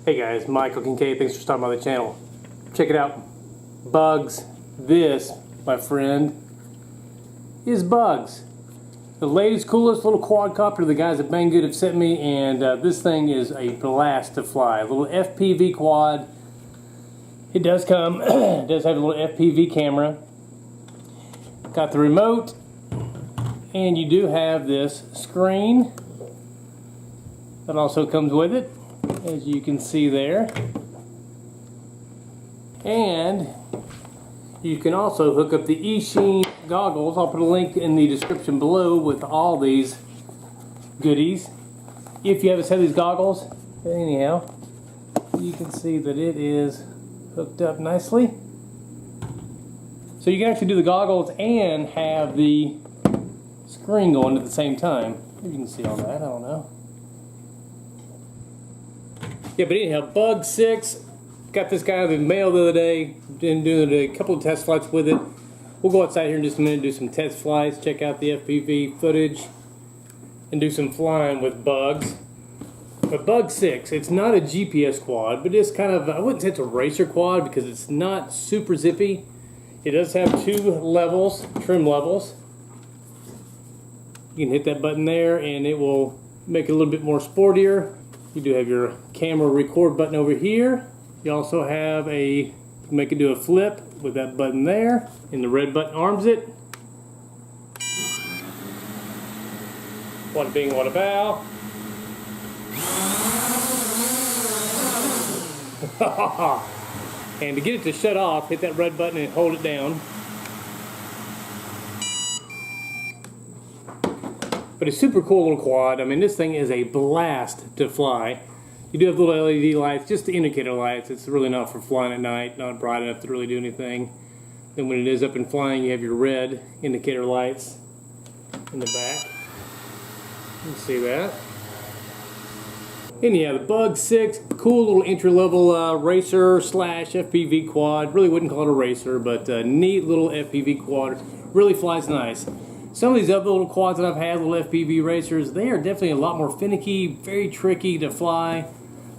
Hey guys, Michael Kincaid, thanks for stopping by the channel. Check it out. Bugs. This, my friend, is Bugs. The latest, coolest little quadcopter the guys at Banggood have sent me, and this thing is a blast to fly. A little FPV quad. It does come, it does have a little FPV camera. Got the remote, and you do have this screen that also comes with it, as you can see there. And you can also hook up the eSheen goggles. I'll put a link in the description below with all these goodies. If you haven't seen these goggles, anyhow, you can see that it is hooked up nicely. So you can actually do the goggles and have the screen going at the same time. You can see all that, I don't know. Yeah, but anyhow, Bug 6, got this guy out of the mail the other day, been doing a couple of test flights with it. We'll go outside here in just a minute and do some test flights, check out the FPV footage, and do some flying with Bugs. But Bug 6, it's not a GPS quad, but it's kind of, I wouldn't say it's a racer quad because it's not super zippy. It does have 2 levels, trim levels. You can hit that button there and it will make it a little bit more sportier. You do have your camera record button over here. You also have make it do a flip with that button there, and the red button arms it. One bing, one a bow. And to get it to shut off, hit that red button and hold it down. But it's a super cool little quad. I mean, this thing is a blast to fly. You do have little LED lights, just the indicator lights. It's really not for flying at night, not bright enough to really do anything. Then when it is up and flying, you have your red indicator lights in the back. You can see that. Anyhow, the Bug 6, cool little entry-level racer slash FPV quad. Really wouldn't call it a racer, but a neat little FPV quad. Really flies nice. Some of these other little quads that I've had, little FPV racers, they are definitely a lot more finicky, very tricky to fly.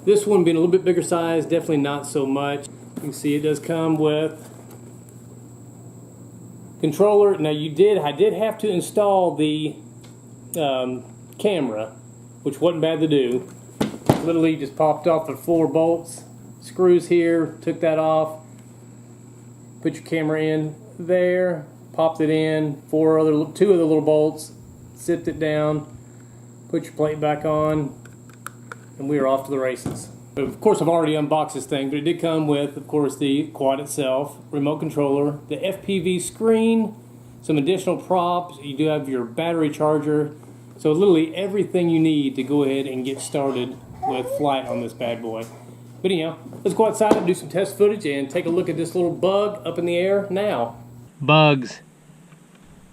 This one being a little bit bigger size, definitely not so much. You can see it does come with controller. Now I did have to install the camera, which wasn't bad to do. Literally just popped off the 4 bolts, screws here, took that off, put your camera in there, popped it in, 2 other little bolts, zipped it down, put your plate back on, and we are off to the races. Of course, I've already unboxed this thing, but it did come with, of course, the quad itself, remote controller, the FPV screen, some additional props. You do have your battery charger, so literally everything you need to go ahead and get started with flight on this bad boy. But anyhow, let's go outside and do some test footage and take a look at this little bug up in the air now. Bugs.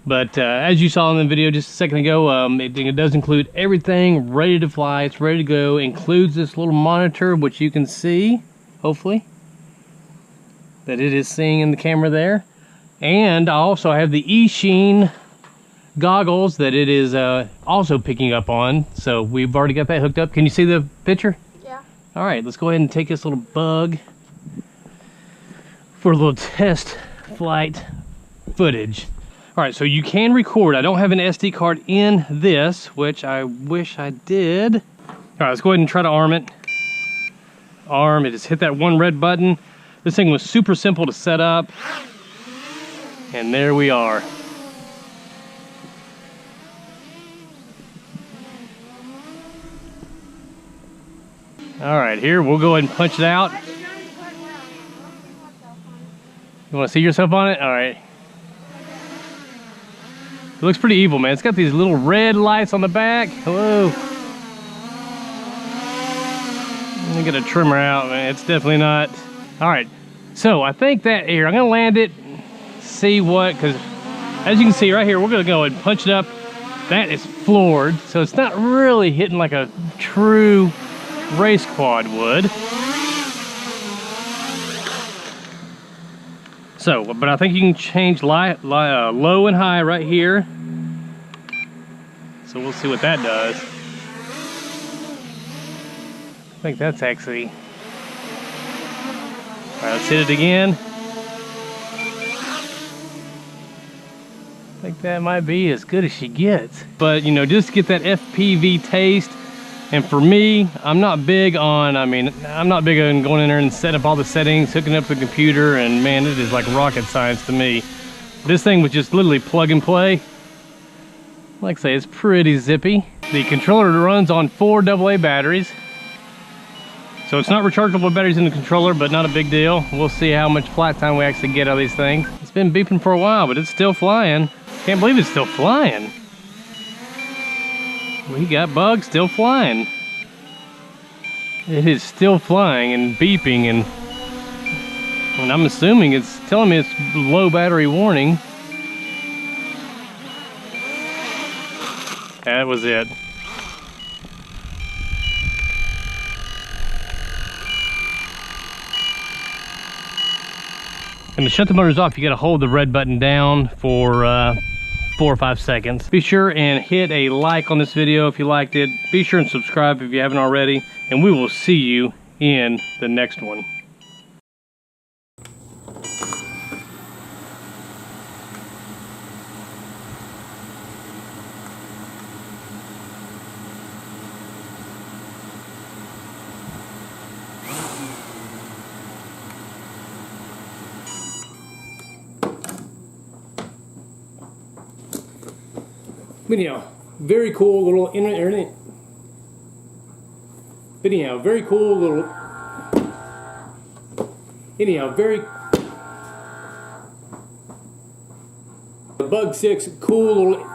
But as you saw in the video just a second ago, it does include everything ready to fly. It's ready to go. Includes this little monitor, which you can see, hopefully, that it is seeing in the camera there. And I also have the eSheen goggles that it is also picking up on. So we've already got that hooked up. Can you see the picture? Yeah. All right, let's go ahead and take this little bug for a little test flight footage. All right, so you can record. I don't have an SD card in this, which I wish I did. All right, let's go ahead and try to arm it. Arm, it just hit that 1 red button. This thing was super simple to set up. And there we are. All right, here, we'll go ahead and punch it out. You wanna see yourself on it? All right. It looks pretty evil, man. It's got these little red lights on the back. Hello. Let me get a trimmer out, man. It's definitely not. All right. So I think that here, I'm gonna land it, see what, because as you can see right here, we're gonna go ahead and punch it up. That is floored, so it's not really hitting like a true race quad would. So, but I think you can change low and high right here. So we'll see what that does. I think that's actually Alright, let's hit it again. I think that might be as good as she gets. But, you know, just to get that FPV taste. And for me, I'm not big on going in there and setting up all the settings, hooking up the computer, and man, it is like rocket science to me. This thing was just literally plug and play. Like I say, it's pretty zippy. The controller runs on 4 AA batteries. So it's not rechargeable batteries in the controller, but not a big deal. We'll see how much flight time we actually get out of these things. It's been beeping for a while, but it's still flying. Can't believe it's still flying. We got bugs still flying. It is still flying and beeping, and I'm assuming it's telling me it's low battery warning. That was it. And to shut the motors off, you gotta hold the red button down for 4 or 5 seconds. Be sure and hit a like on this video if you liked it. Be sure and subscribe if you haven't already, and we will see you in the next one. But anyhow, very cool little Bug 6, cool little